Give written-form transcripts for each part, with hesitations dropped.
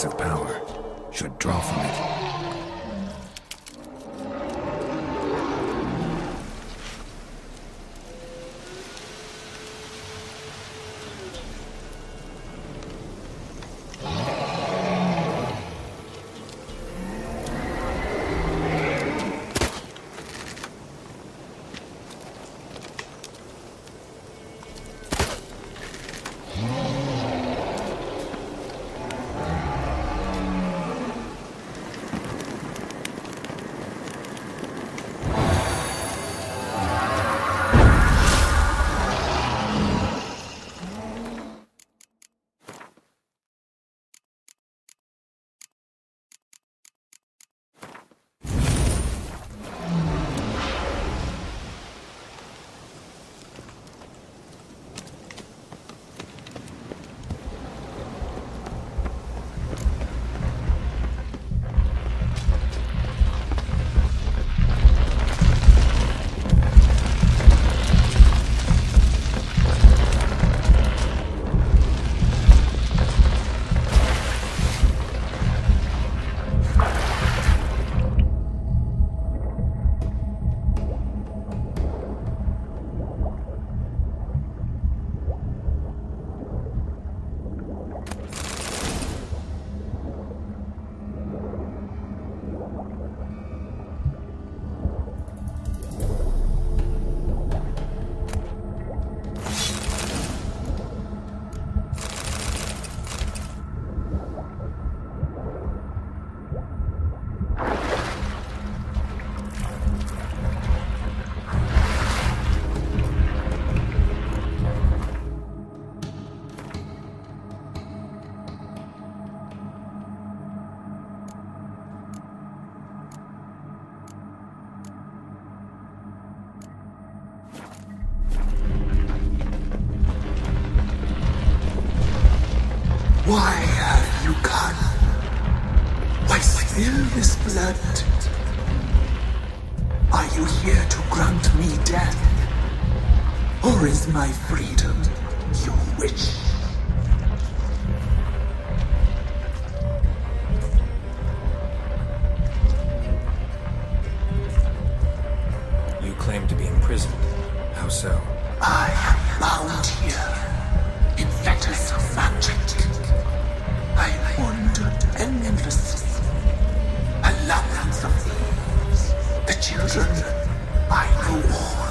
place of power. Should draw from it. Why have you come? Why spill this blood? Are you here to grant me death? Or is my freedom your wish? You claim to be imprisoned. How so? I am bound here in fetters of magic. I wandered endlessly, a labyrinth of thieves. The children, I know all.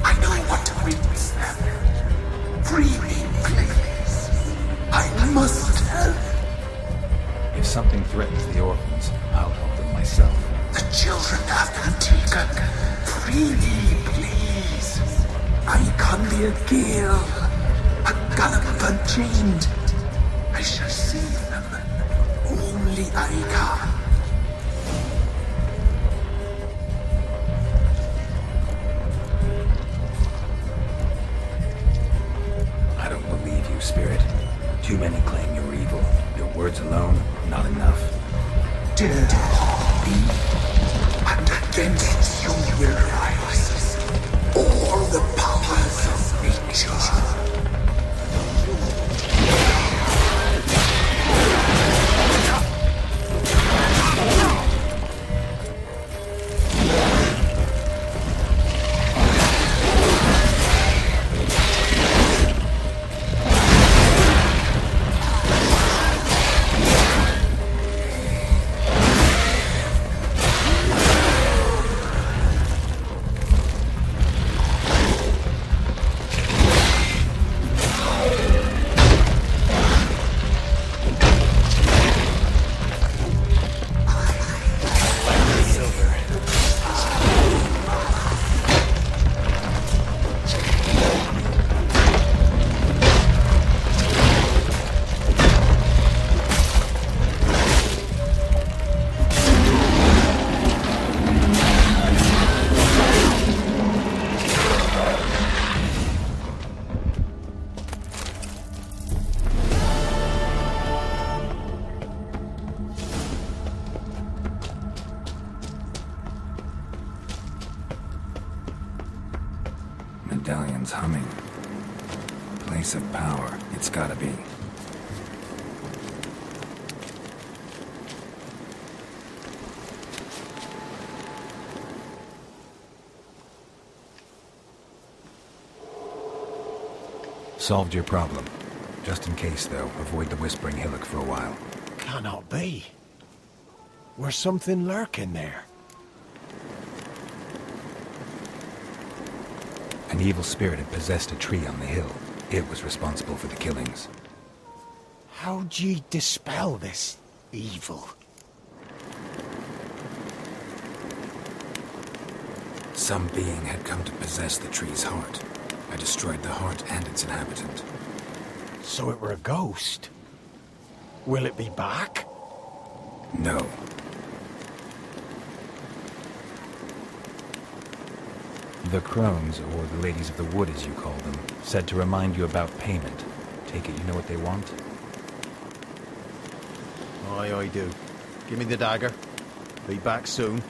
I know what awaits them. Free me, please. I must help. If something threatens the orphans, I'll help them myself. The children have been taken. Free me, please. I can be a gale, a gallop unchained. I shall save them. Only I can. I don't believe you, Spirit. Too many claim you're evil. Your words alone, not enough. Dare be, and against you will rise all the powers of nature. Medallion's humming. Place of power, it's gotta be. solved your problem. Just in case, though, avoid the Whispering Hillock for a while. Cannot be. There's something lurking there. An evil spirit had possessed a tree on the hill. It was responsible for the killings. How'd ye dispel this evil? Some being had come to possess the tree's heart. I destroyed the heart and its inhabitant. So it were a ghost. Will it be back? No. The crones, or the ladies of the wood as you call them, said to remind you about payment. Take it you know what they want? Aye, I do. Give me the dagger. Be back soon.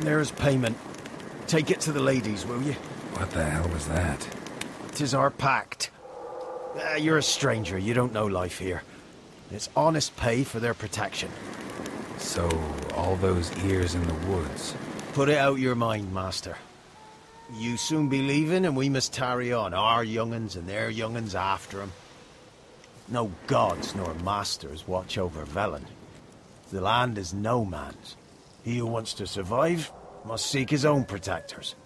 There's payment. Take it to the ladies, will you? What the hell was that? 'Tis our pact. You're a stranger, you don't know life here. It's honest pay for their protection. So, all those ears in the woods. Put it out your mind, master. You soon be leaving and we must tarry on, our young'uns and their young'uns after 'em. No gods nor masters watch over Velen. The land is no man's. He who wants to survive must seek his own protectors.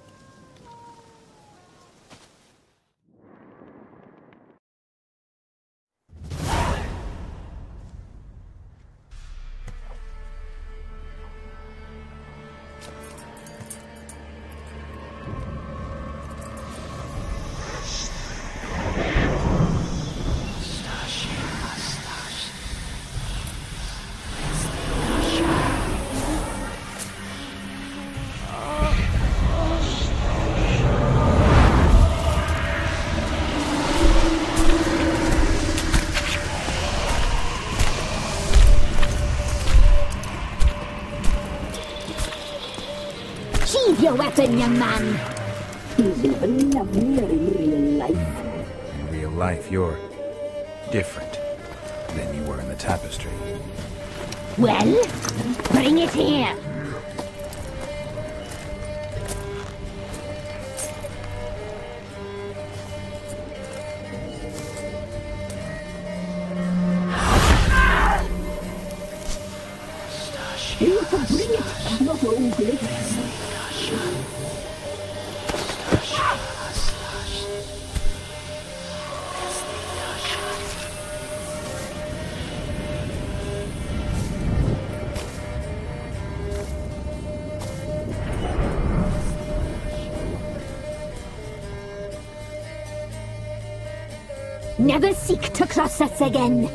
Sheathe your weapon, young man. He's even lovelier in real life. In real life, you're different than you were in the tapestry. Well, bring it here. You can bring it, not open it. Never seek to cross us again.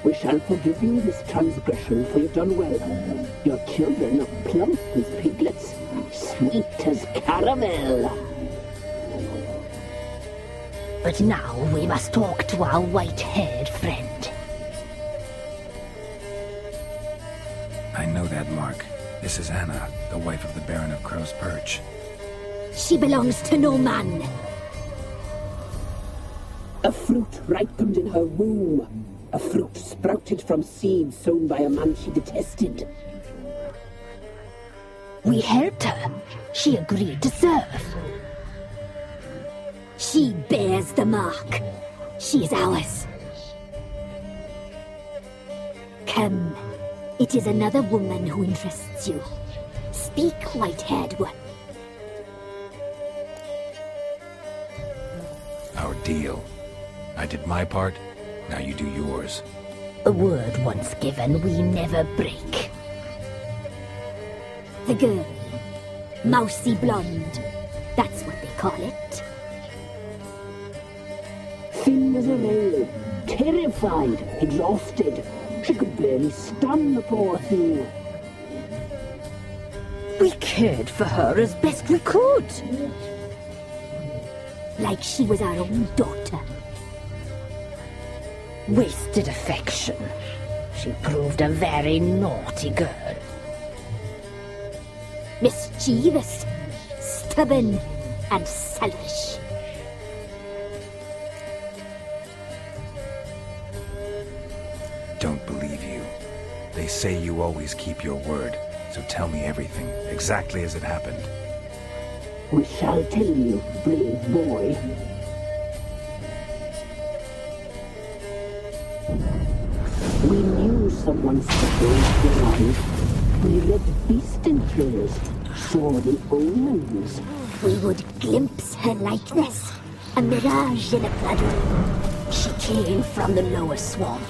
We shall forgive you this transgression, for you've done well. Your children are plump as piglets, sweet as caramel. But now we must talk to our white-haired friend. I know that mark. This is Anna, the wife of the Baron of Crow's Perch. She belongs to no man. A fruit ripened in her womb. A fruit sprouted from seeds sown by a man she detested. We helped her. She agreed to serve. She bears the mark. She is ours. Come. It is another woman who interests you. Speak, white-haired one. Our deal. I did my part, now you do yours. A word once given, we never break. The girl. Mousy blonde. That's what they call it. Thin as a rail, terrified, exhausted. She could barely stand, the poor thing. We cared for her as best we could. Like she was our own daughter. Wasted affection. She proved a very naughty girl. Mischievous, stubborn, and selfish. Don't believe you. They say you always keep your word, so tell me everything, exactly as it happened. We shall tell you, brave boy. We knew someone special was alive. We read beast entrails, saw the omens. We would glimpse her likeness, a mirage in a blood. She came from the lower swamp.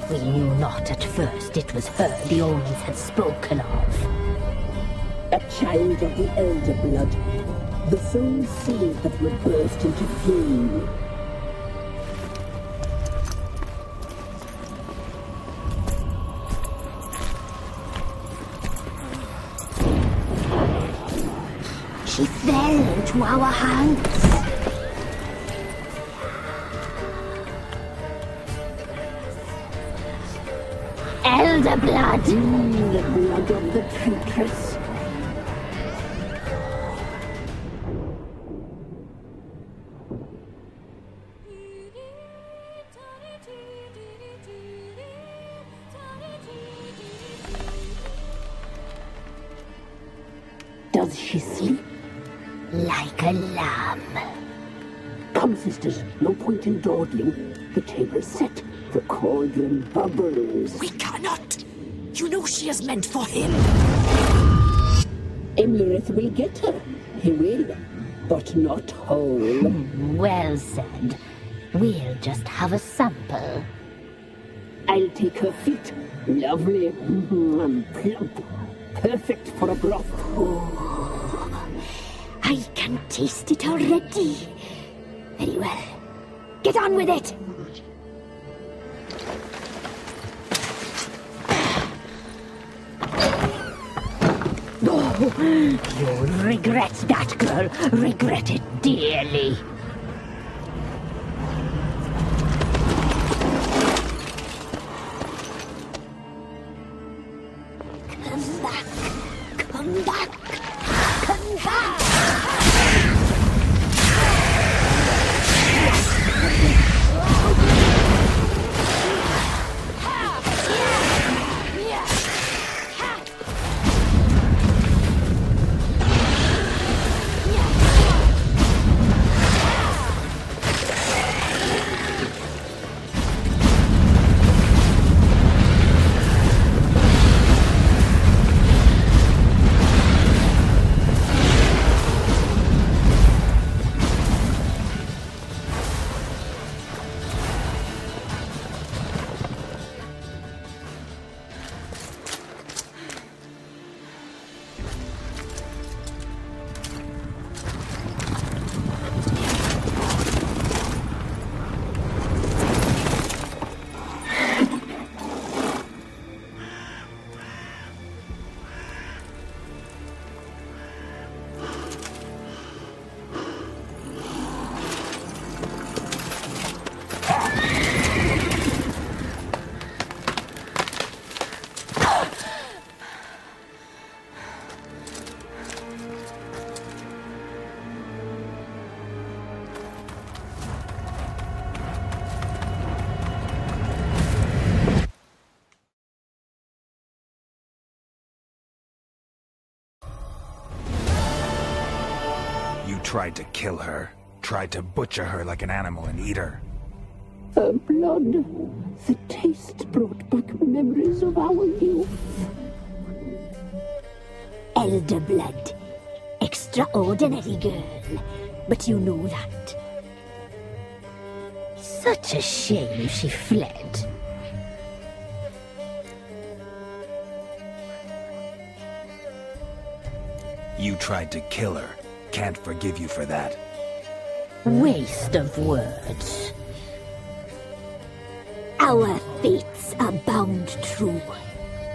We knew not at first it was her the omens had spoken of. A child of the elder blood. The soul seed that would burst into flame. She fell into our hands. Elder blood! The blood of the traitress. Does she sleep? Like a lamb. Come, sisters, no point in dawdling. The table's set. The cauldron bubbles. We cannot! You know she is meant for him! Imlerith will get her. He will, but not whole. Well said. We'll just have a sample. I'll take her feet. Lovely. And plump. Perfect for a broth. I can taste it already. Very well. Get on with it! You'll regret that, girl. Regret it dearly. Come back! Come back! Come back! Tried to kill her. Tried to butcher her like an animal and eat her. Her blood. The taste brought back memories of our youth. Elder blood. Extraordinary girl. But you know that. Such a shame she fled. You tried to kill her. Can't forgive you for that. Waste of words. Our fates are bound true.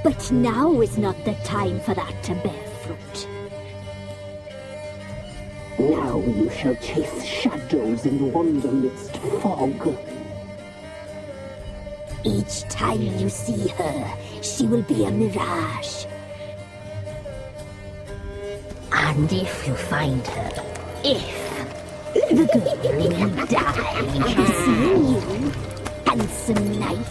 But now is not the time for that to bear fruit. Now you shall chase shadows and wander midst fog. Each time you see her, she will be a mirage. And if you find her, the girl will die. Seeing you, handsome knight.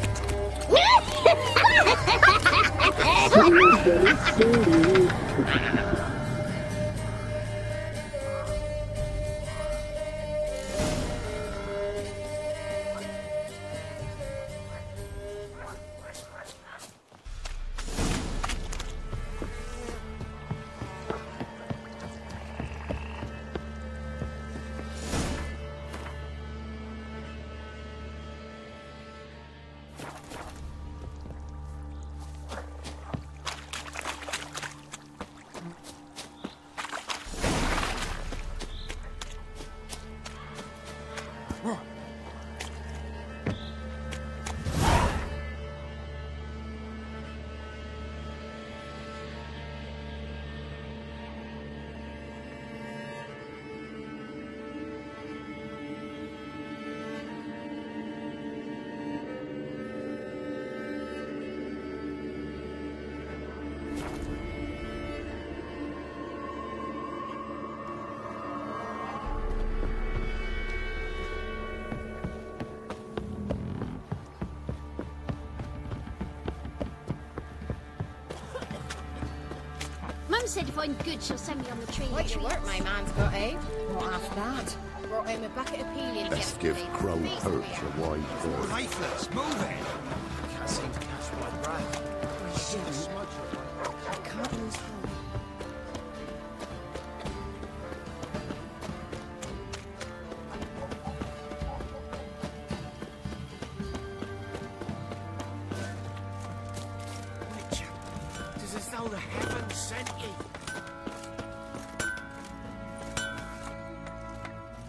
Mum said if I'm good, she'll send me on the tree. Quite the work my man's got, eh? What after that? Brought him a bucket of peelings. Best give Crow Perch a wide berth. Lifeless, move it! Can't seem to catch my breath. I can't lose hope. It's as though the heavens sent you.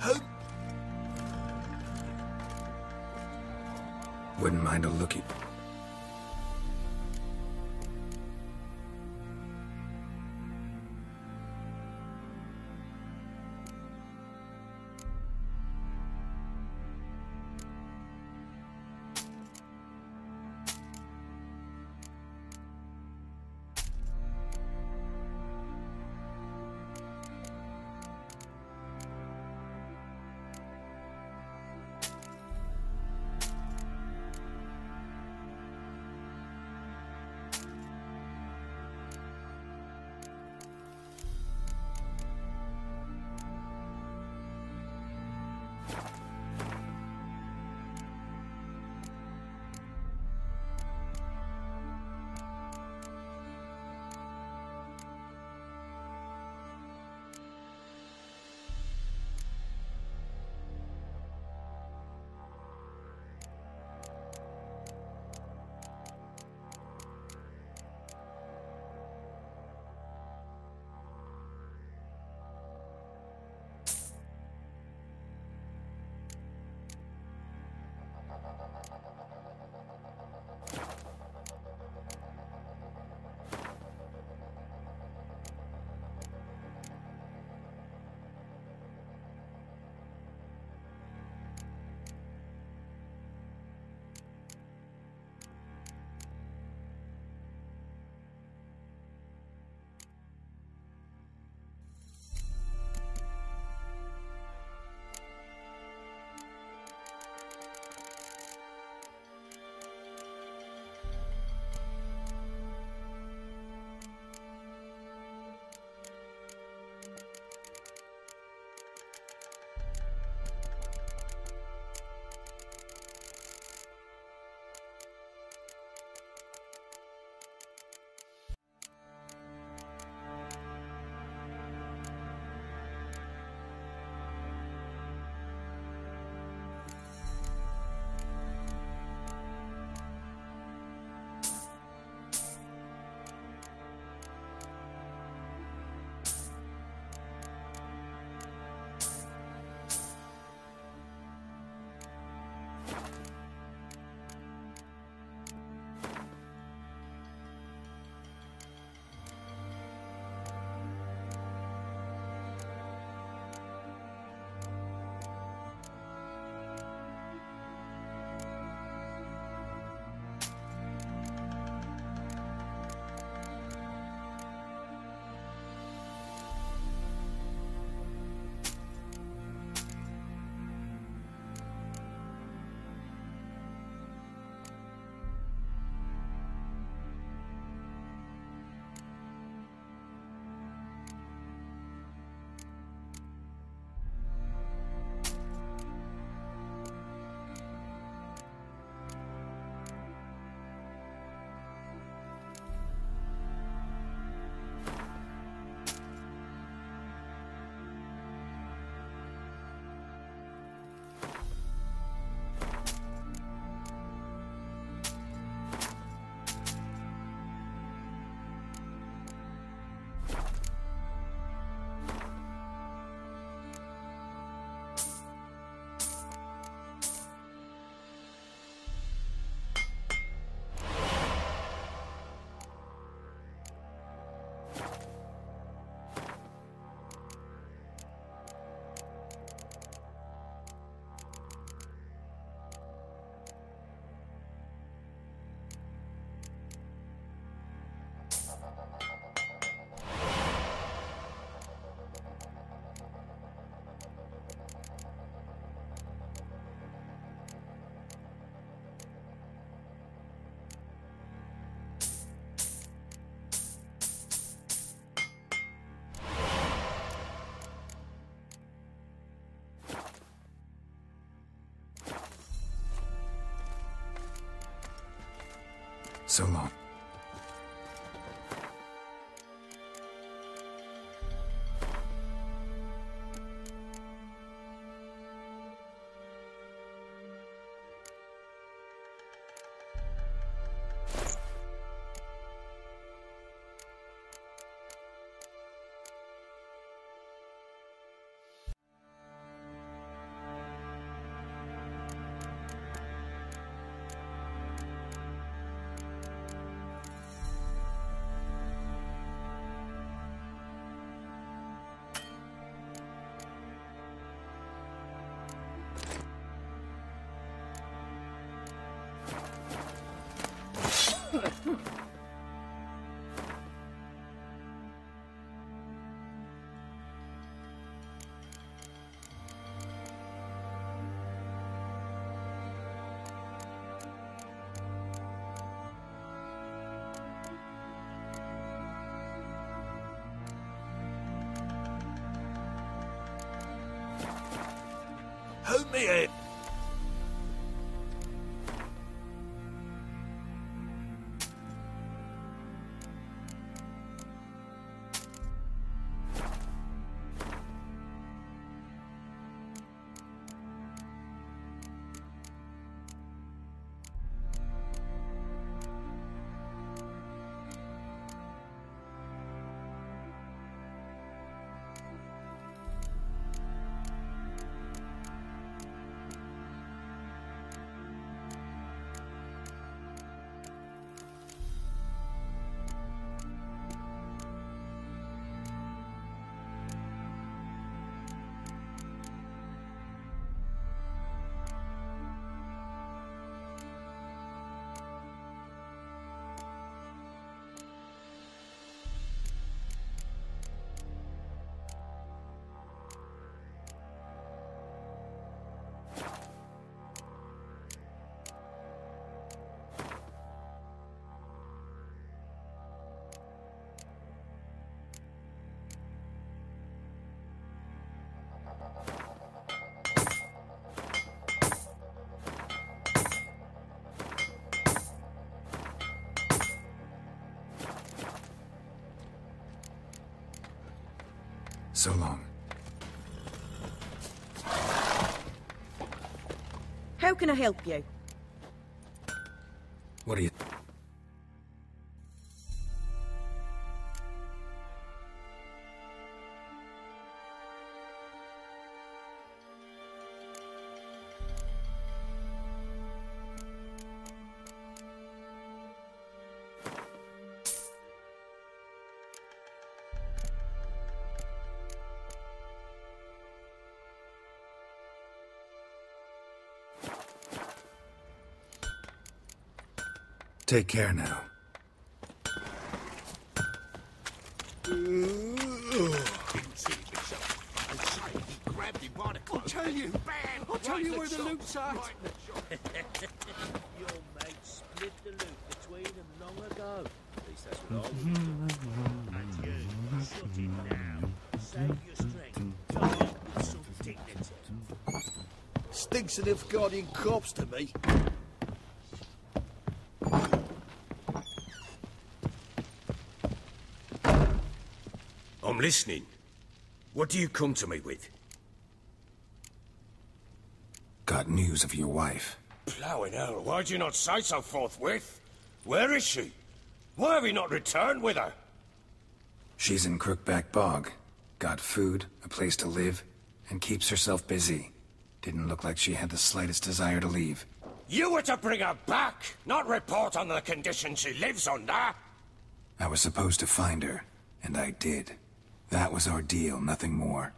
Who? Wouldn't mind a lookie. So long. Help me in! So long. How can I help you? What do you... Take care now. I'll tell you where the loot's at. Your mate split the loot between them long ago. At least that's what I would And you, shut it now. Save your strength. Die with some dignity. Stinks of Nilfgaardian corpse to me. I'm listening. What do you come to me with? Got news of your wife. Plowing hell, why'd you not say so forthwith? Where is she? Why have you not returned with her? She's in Crookback Bog. Got food, a place to live, and keeps herself busy. Didn't look like she had the slightest desire to leave. You were to bring her back, not report on the conditions she lives under. I was supposed to find her, and I did. That was our deal, nothing more.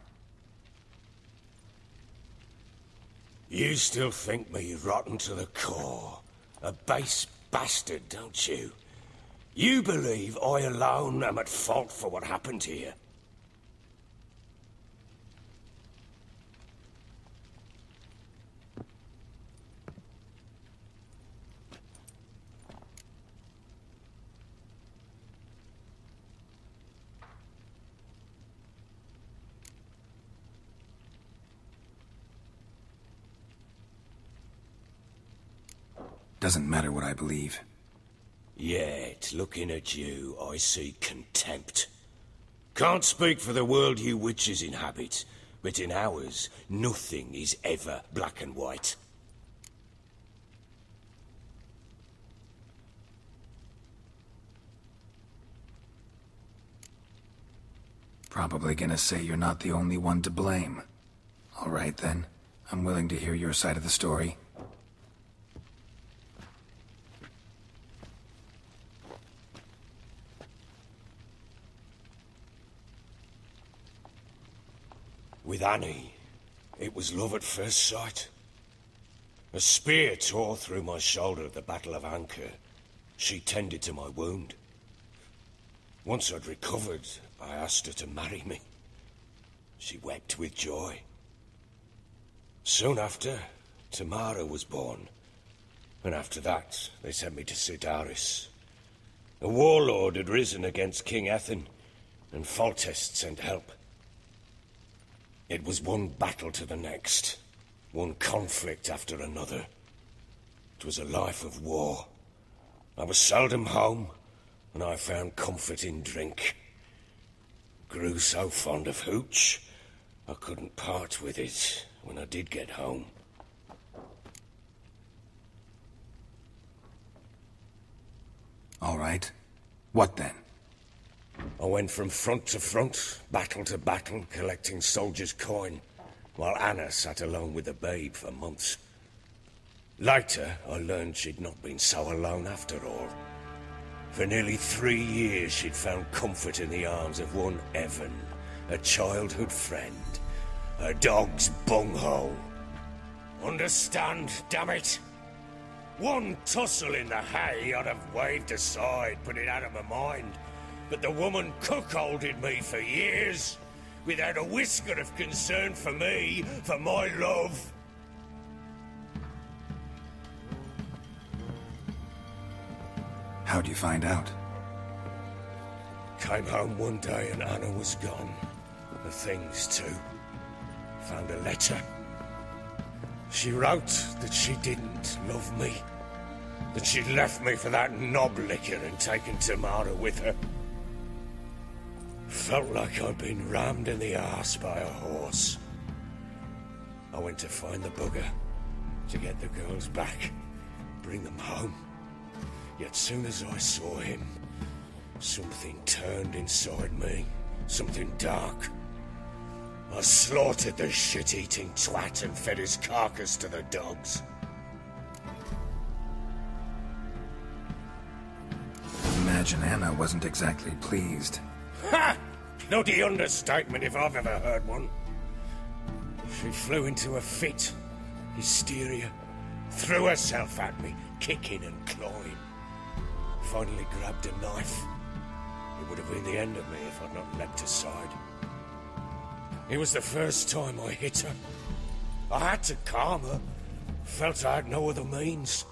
You still think me rotten to the core. A base bastard, don't you? You believe I alone am at fault for what happened here? Doesn't matter what I believe. Yet, looking at you, I see contempt. Can't speak for the world you witches inhabit, but in ours, nothing is ever black and white. Probably gonna say you're not the only one to blame. All right, then. I'm willing to hear your side of the story. With Annie, it was love at first sight. A spear tore through my shoulder at the Battle of Anchor. She tended to my wound. Once I'd recovered, I asked her to marry me. She wept with joy. Soon after, Tamara was born. And after that, they sent me to Cidaris. A warlord had risen against King Ethan, and Foltest sent help. It was one battle to the next, one conflict after another. It was a life of war. I was seldom home, and I found comfort in drink. Grew so fond of hooch, I couldn't part with it when I did get home. All right. What then? I went from front to front, battle to battle, collecting soldiers' coin, while Anna sat alone with the babe for months. Later, I learned she'd not been so alone after all. For nearly 3 years, she'd found comfort in the arms of one Evan, a childhood friend, her dog's bunghole. Understand, damn it? One tussle in the hay I'd have waved aside, put it out of my mind. But the woman cuckolded me for years, without a whisker of concern for me, for my love. How'd you find out? Came home one day and Anna was gone. The things, too. Found a letter. She wrote that she didn't love me. That she'd left me for that knob licker and taken Tamara with her. Felt like I'd been rammed in the arse by a horse. I went to find the bugger, to get the girls back, bring them home. Yet soon as I saw him, something turned inside me, something dark. I slaughtered the shit-eating twat and fed his carcass to the dogs. Imagine Anna wasn't exactly pleased. Ha! Bloody understatement if I've ever heard one. She flew into a fit, hysteria, threw herself at me, kicking and clawing. Finally grabbed a knife. It would have been the end of me if I'd not leapt aside. It was the first time I hit her. I had to calm her. Felt I had no other means.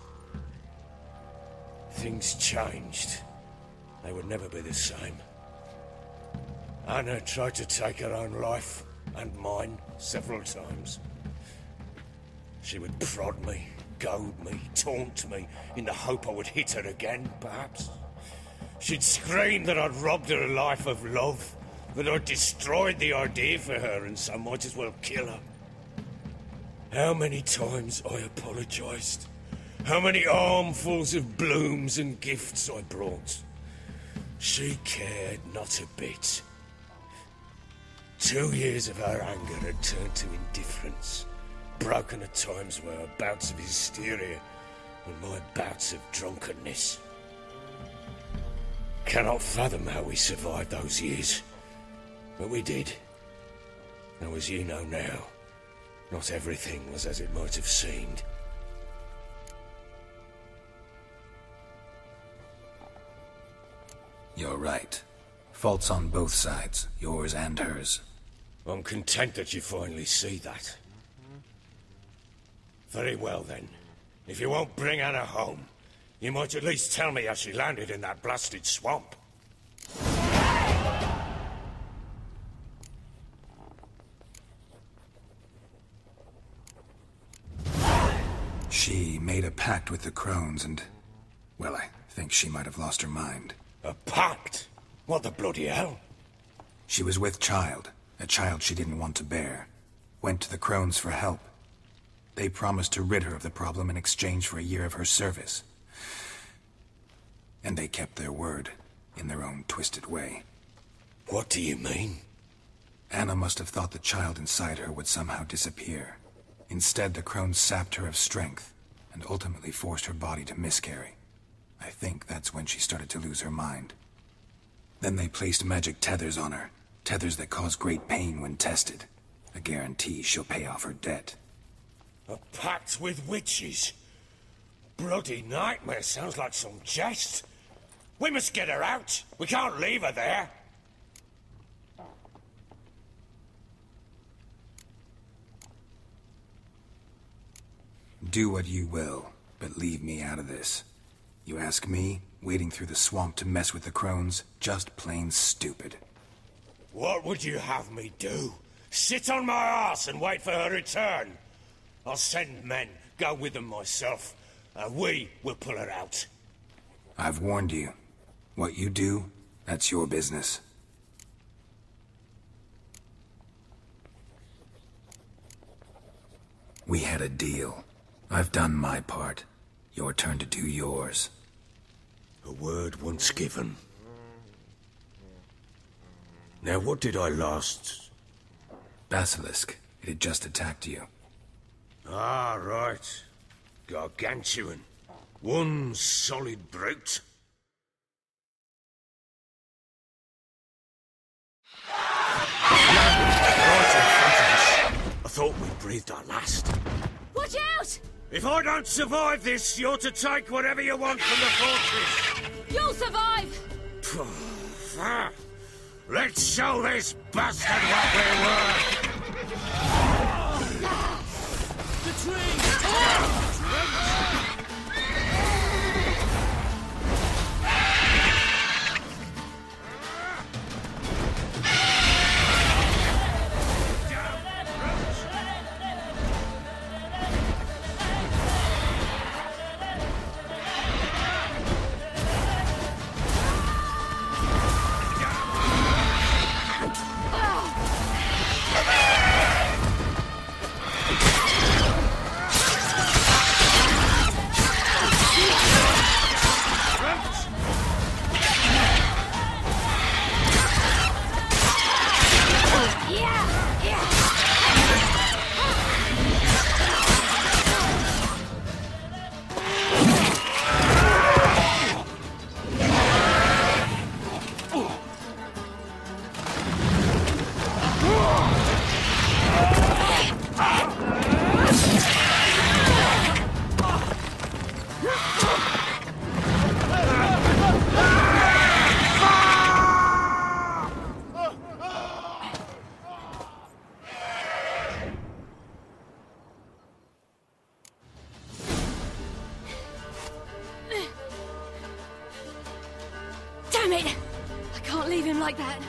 Things changed. They would never be the same. Anna tried to take her own life, and mine, several times. She would prod me, goad me, taunt me, in the hope I would hit her again, perhaps. She'd scream that I'd robbed her life of love, that I'd destroyed the idea for her, and so might as well kill her. How many times I apologized. How many armfuls of blooms and gifts I brought. She cared not a bit. 2 years of her anger had turned to indifference, broken at times by her bouts of hysteria and my bouts of drunkenness. Cannot fathom how we survived those years, but we did. Though as you know now, not everything was as it might have seemed. You're right. Faults on both sides, yours and hers. I'm content that you finally see that. Very well, then. If you won't bring Anna home, you might at least tell me how she landed in that blasted swamp. She made a pact with the crones and, well, I think she might have lost her mind. A pact? What the bloody hell? She was with child, a child she didn't want to bear. Went to the Crones for help. They promised to rid her of the problem in exchange for a year of her service. And they kept their word, in their own twisted way. What do you mean? Anna must have thought the child inside her would somehow disappear. Instead, the Crones sapped her of strength, and ultimately forced her body to miscarry. I think that's when she started to lose her mind. Then they placed magic tethers on her, tethers that cause great pain when tested. A guarantee she'll pay off her debt. A pact with witches? Bloody nightmare, sounds like some jest. We must get her out. We can't leave her there. Do what you will, but leave me out of this. You ask me, wading through the swamp to mess with the Crones, just plain stupid. What would you have me do? Sit on my arse and wait for her return? I'll send men, go with them myself, and we will pull her out. I've warned you. What you do, that's your business. We had a deal. I've done my part. Your turn to do yours. A word once given. Now, what did I last... Basilisk. It had just attacked you. Ah, right. Gargantuan. One solid brute. I thought we breathed our last. Watch out! If I don't survive this, you're to take whatever you want from the fortress. You'll survive! Let's show this bastard what we're worth! The tree! Damn it! I can't leave him like that.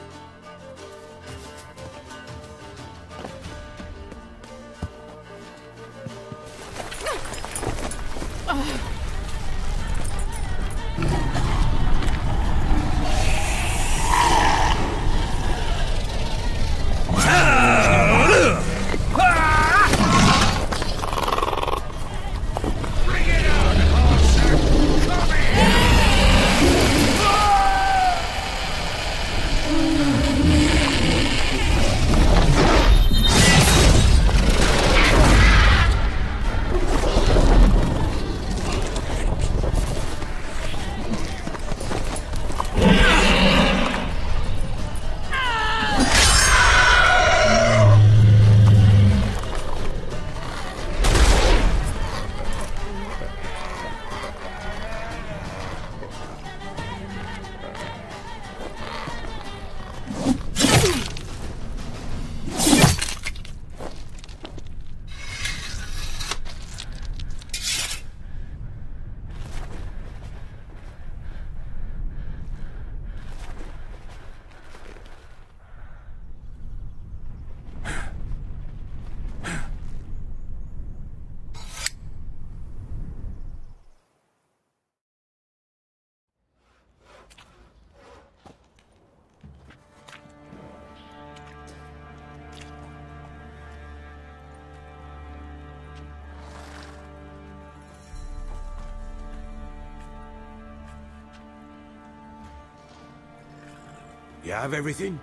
You have everything?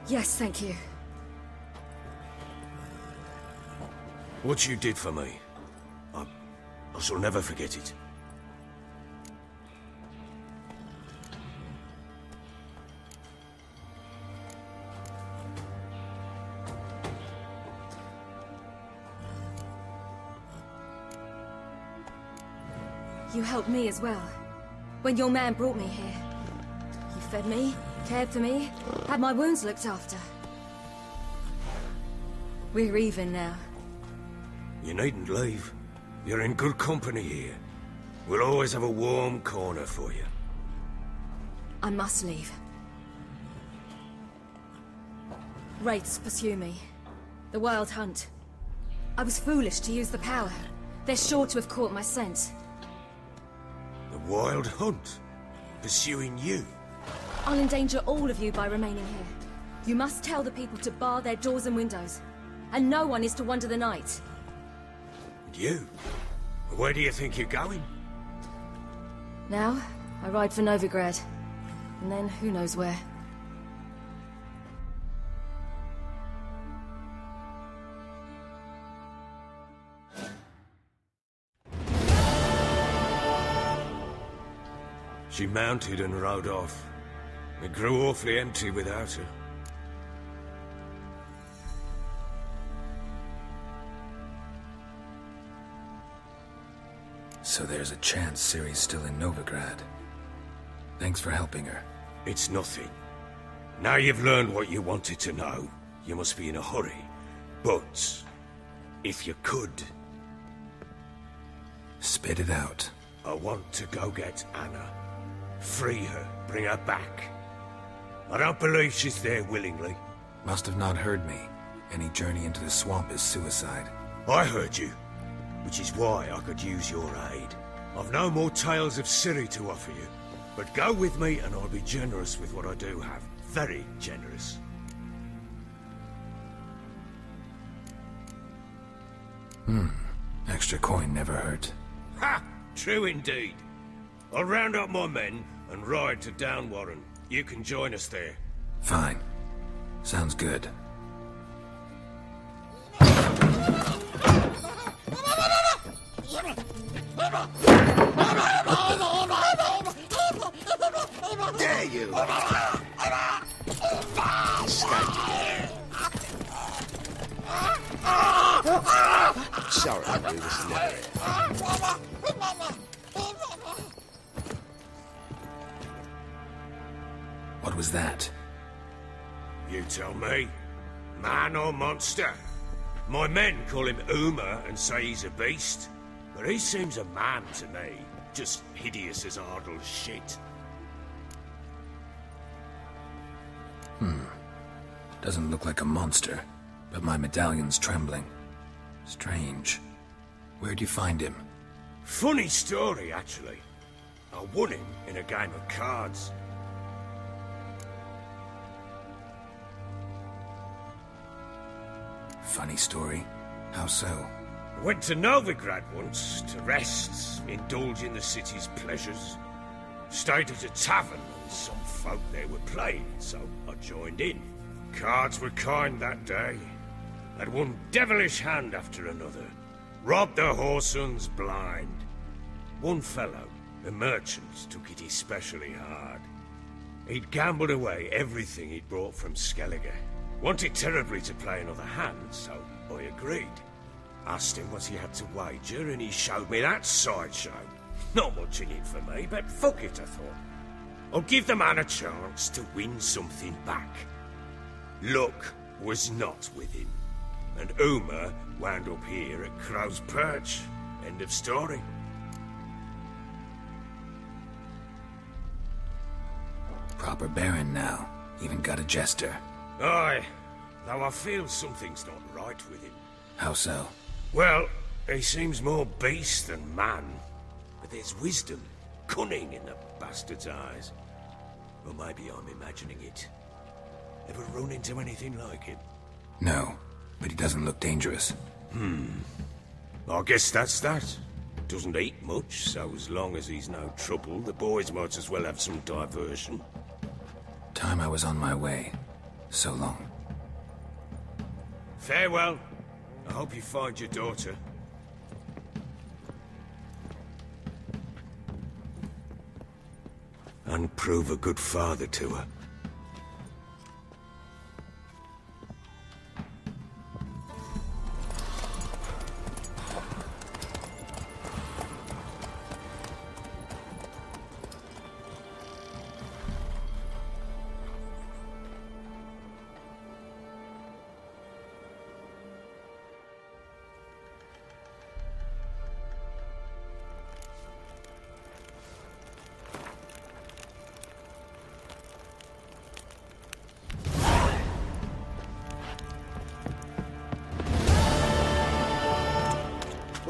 Yes, thank you. What you did for me, I shall never forget it. You helped me as well. When your man brought me here. You fed me, cared for me, had my wounds looked after. We're even now. You needn't leave. You're in good company here. We'll always have a warm corner for you. I must leave. Wraiths pursue me. The Wild Hunt. I was foolish to use the power. They're sure to have caught my scent. The Wild Hunt? Pursuing you? I'll endanger all of you by remaining here. You must tell the people to bar their doors and windows. And no one is to wander the night. And you? Where do you think you're going? Now, I ride for Novigrad. And then, who knows where. She mounted and rode off. It grew awfully empty without her. So there's a chance Ciri's still in Novigrad. Thanks for helping her. It's nothing. Now you've learned what you wanted to know, you must be in a hurry. But, if you could... Spit it out. I want to go get Anna. Free her, bring her back. I don't believe she's there willingly. Must have not heard me. Any journey into the swamp is suicide. I heard you, which is why I could use your aid. I've no more tales of Ciri to offer you, but go with me and I'll be generous with what I do have. Very generous. Extra coin never hurt. Ha! True indeed. I'll round up my men and ride to Downwarren. You can join us there. Fine. Sounds good. Dare you! Sorry, I'll do this later. What was that? You tell me. Man or monster? My men call him Uma and say he's a beast. But he seems a man to me. Just hideous as Ardle's shit. Doesn't look like a monster, but my medallion's trembling. Strange. Where'd you find him? Funny story, actually. I won him in a game of cards. Funny story? How so? I went to Novigrad once to rest, indulge in the city's pleasures. Stayed at a tavern and some folk there were playing, so I joined in. Cards were kind that day. Had one devilish hand after another. Robbed the whoresons blind. One fellow, a merchant, took it especially hard. He'd gambled away everything he'd brought from Skellige. Wanted terribly to play another hand, so I agreed. Asked him what he had to wager, and he showed me that sideshow. Not much in it for me, but fuck it, I thought. I'll give the man a chance to win something back. Luck was not with him, and Uma wound up here at Crow's Perch. End of story. Proper baron now. Even got a jester. Aye, though I feel something's not right with him. How so? Well, he seems more beast than man. But there's wisdom, cunning in the bastard's eyes. Or maybe I'm imagining it. Ever run into anything like him? No, but he doesn't look dangerous. I guess that's that. Doesn't eat much, so as long as he's no trouble, the boys might as well have some diversion. time I was on my way. So long. Farewell. I hope you find your daughter. And prove a good father to her.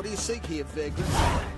What do you seek here, vagrant?